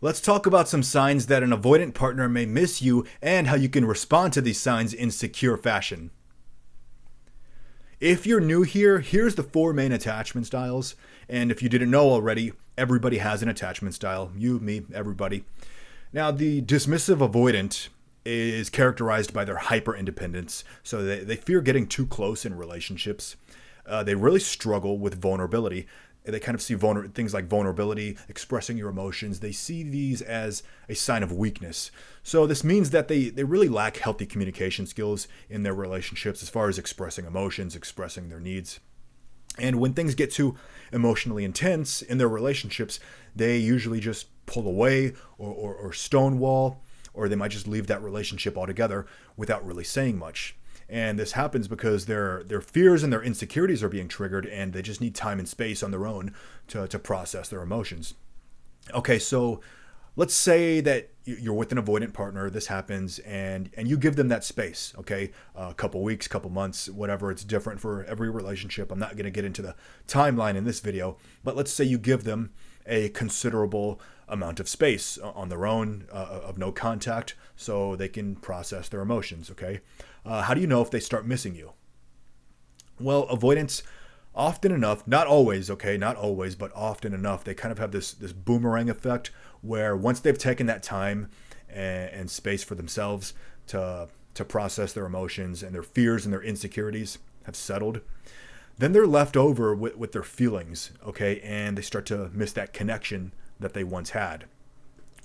Let's talk about some signs that an avoidant partner may miss you and how you can respond to these signs in secure fashion. If you're new here, here's the 4 main attachment styles. And if you didn't know already, everybody has an attachment style. You, me, everybody. Now, the dismissive avoidant is characterized by their hyper independence. So they fear getting too close in relationships. They really struggle with vulnerability. They kind of see things like vulnerability, expressing your emotions. They see these as a sign of weakness. So this means that they really lack healthy communication skills in their relationships as far as expressing emotions, expressing their needs. And when things get too emotionally intense in their relationships, they usually just pull away or stonewall, or they might just leave that relationship altogether without really saying much. And this happens because their fears and their insecurities are being triggered, and they just need time and space on their own to process their emotions. Okay, so let's say that you're with an avoidant partner, this happens, and you give them that space, okay? A couple weeks, couple months, whatever. It's different for every relationship. I'm not going to get into the timeline in this video, but let's say you give them a considerable amount of space on their own, of no contact, so they can process their emotions, okay? How do you know if they start missing you? Well, avoidance, often enough, not always, okay, not always, but often enough, they kind of have this boomerang effect where once they've taken that time and space for themselves to process their emotions, and their fears and their insecurities have settled, then they're left over with their feelings, okay, and they start to miss that connection that they once had.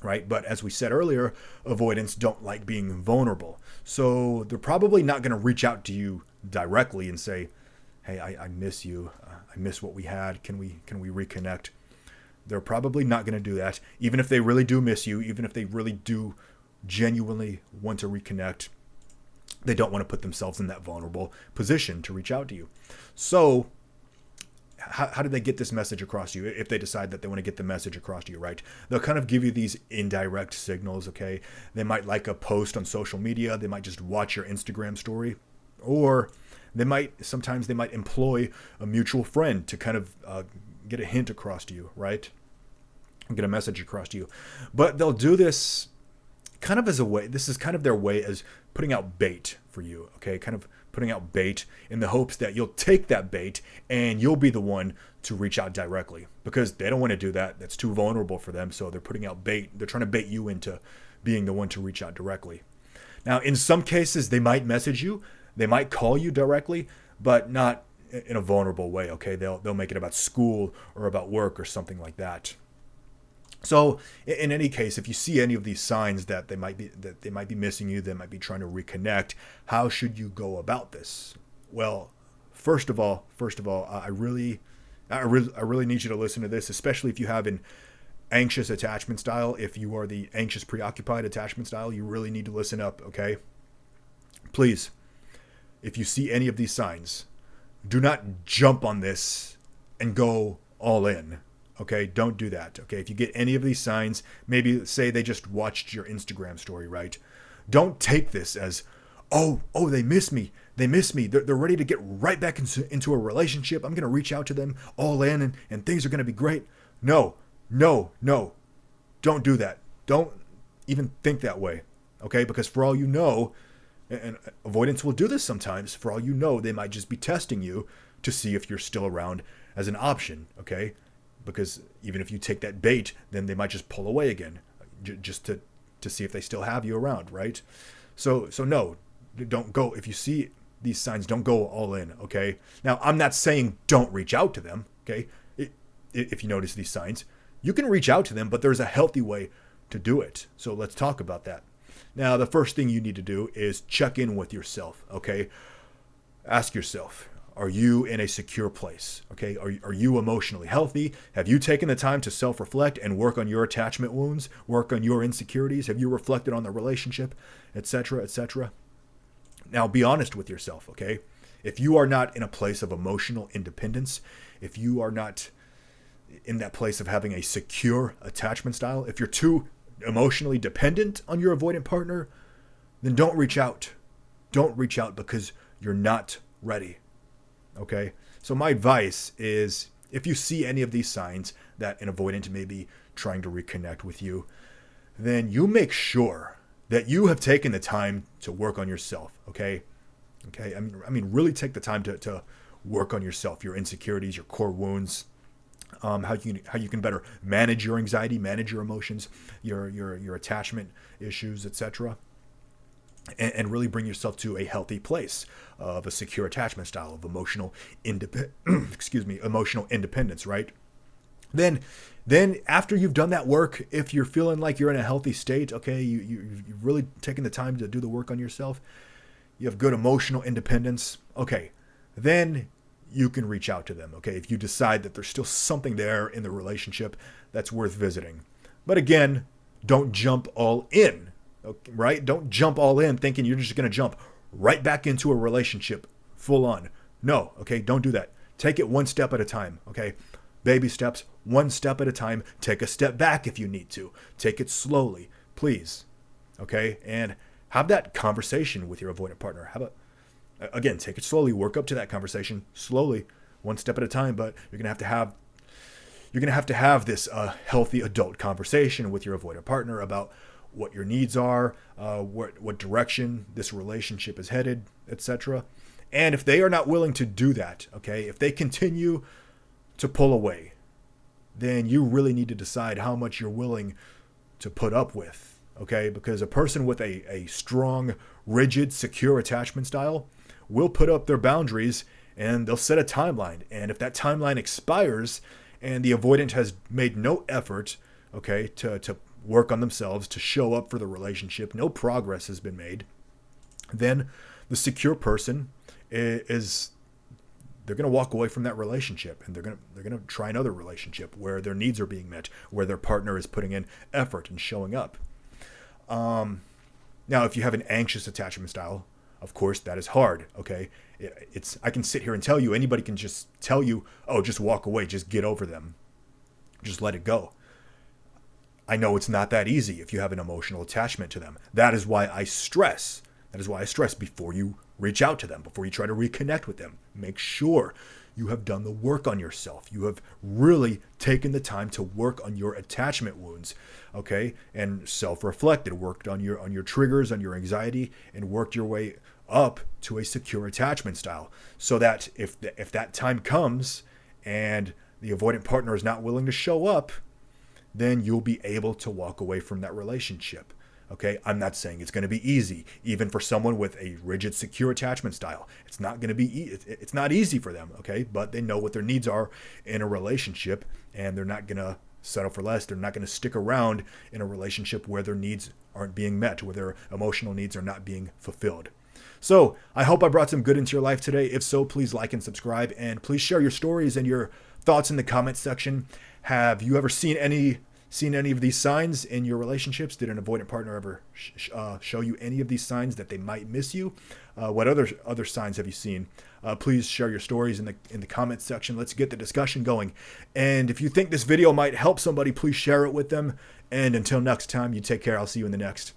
Right? But as we said earlier, avoidants don't like being vulnerable. So they're probably not going to reach out to you directly and say, hey, I miss you. I miss what we had. Can we reconnect? They're probably not going to do that. Even if they really do miss you, even if they really do genuinely want to reconnect, they don't want to put themselves in that vulnerable position to reach out to you. So how do they get this message across to you? If they decide that they want to get the message across to you, right? They'll kind of give you these indirect signals, okay? They might like a post on social media. They might just watch your Instagram story. Or sometimes they might employ a mutual friend to kind of get a hint across to you, right? Get a message across to you. But they'll do this kind of as a way, this is kind of their way as putting out bait for you, okay? Kind of putting out bait in the hopes that you'll take that bait and you'll be the one to reach out directly, because they don't want to do that. That's too vulnerable for them. So they're putting out bait. They're trying to bait you into being the one to reach out directly. Now, in some cases, they might message you. They might call you directly, but not in a vulnerable way, okay? They'll make it about school or about work or something like that. So in any case, if you see any of these signs that they might be missing you, they might be trying to reconnect, how should you go about this? Well, first of all, I really need you to listen to this, especially if you have an anxious attachment style. If you are the anxious preoccupied attachment style, you really need to listen up, okay? Please, if you see any of these signs, do not jump on this and go all in. Okay, don't do that. Okay, if you get any of these signs, maybe say they just watched your Instagram story, right? Don't take this as, oh, they miss me. They're ready to get right back into a relationship. I'm going to reach out to them all in and things are going to be great. No. Don't do that. Don't even think that way. Okay, because for all you know, and avoidance will do this sometimes, for all you know, they might just be testing you to see if you're still around as an option, okay? Because even if you take that bait, then they might just pull away again, just to see if they still have you around, right? So no, don't go. If you see these signs, don't go all in, okay? Now, I'm not saying don't reach out to them, okay? If you notice these signs, you can reach out to them, but there's a healthy way to do it. So let's talk about that. Now, the first thing you need to do is check in with yourself, okay? Ask yourself, are you in a secure place? Okay, are you emotionally healthy? Have you taken the time to self-reflect and work on your attachment wounds, work on your insecurities? Have you reflected on the relationship, etc., etc.? Now, be honest with yourself, okay? If you are not in a place of emotional independence, if you are not in that place of having a secure attachment style, if you're too emotionally dependent on your avoidant partner, then don't reach out. Don't reach out because you're not ready. Okay? So my advice is if you see any of these signs that an avoidant may be trying to reconnect with you, then you make sure that you have taken the time to work on yourself. Okay. I mean, really take the time to work on yourself, your insecurities, your core wounds, how you can better manage your anxiety, manage your emotions, your attachment issues, etc., and really bring yourself to a healthy place of a secure attachment style of emotional emotional independence, right? Then after you've done that work, if you're feeling like you're in a healthy state, okay, you've really taken the time to do the work on yourself, you have good emotional independence, okay, then you can reach out to them, okay, if you decide that there's still something there in the relationship that's worth visiting. But again, don't jump all in, right? Don't jump all in thinking you're just going to jump right back into a relationship full on. No, okay, don't do that. Take it one step at a time, okay? Baby steps, one step at a time. Take a step back if you need to. Take it slowly, please, okay? And have that conversation with your avoidant partner. Again, take it slowly. Work up to that conversation slowly, one step at a time. But you're gonna have to have this healthy adult conversation with your avoidant partner about what your needs are, what direction this relationship is headed, etc. And if they are not willing to do that, okay, if they continue to pull away, then you really need to decide how much you're willing to put up with, okay? Because a person with a strong, rigid, secure attachment style will put up their boundaries and they'll set a timeline. And if that timeline expires and the avoidant has made no effort, okay, to work on themselves, to show up for the relationship, no progress has been made, then the secure person is they're going to walk away from that relationship and they're going to try another relationship where their needs are being met, where their partner is putting in effort and showing up. Now, if you have an anxious attachment style, of course, that is hard. Okay. I can sit here and tell you, anybody can just tell you, oh, just walk away, just get over them. Just let it go. I know it's not that easy if you have an emotional attachment to them. That is why I stress before you reach out to them, before you try to reconnect with them, make sure you have done the work on yourself. You have really taken the time to work on your attachment wounds, okay? And self-reflected, worked on your triggers, on your anxiety, and worked your way up to a secure attachment style. So that if that time comes and the avoidant partner is not willing to show up, then you'll be able to walk away from that relationship. Okay, I'm not saying it's going to be easy, even for someone with a rigid, secure attachment style. It's not going to be, it's not easy for them, okay? But they know what their needs are in a relationship, and they're not going to settle for less. They're not going to stick around in a relationship where their needs aren't being met, where their emotional needs are not being fulfilled. So I hope I brought some good into your life today. If so, please like and subscribe, and please share your stories and your thoughts in the comments section. Have you ever seen any of these signs in your relationships? Did an avoidant partner ever show you any of these signs that they might miss you? What other signs have you seen? Please share your stories in the comments section. Let's get the discussion going. And if you think this video might help somebody, please share it with them. And until next time, you take care. I'll see you in the next.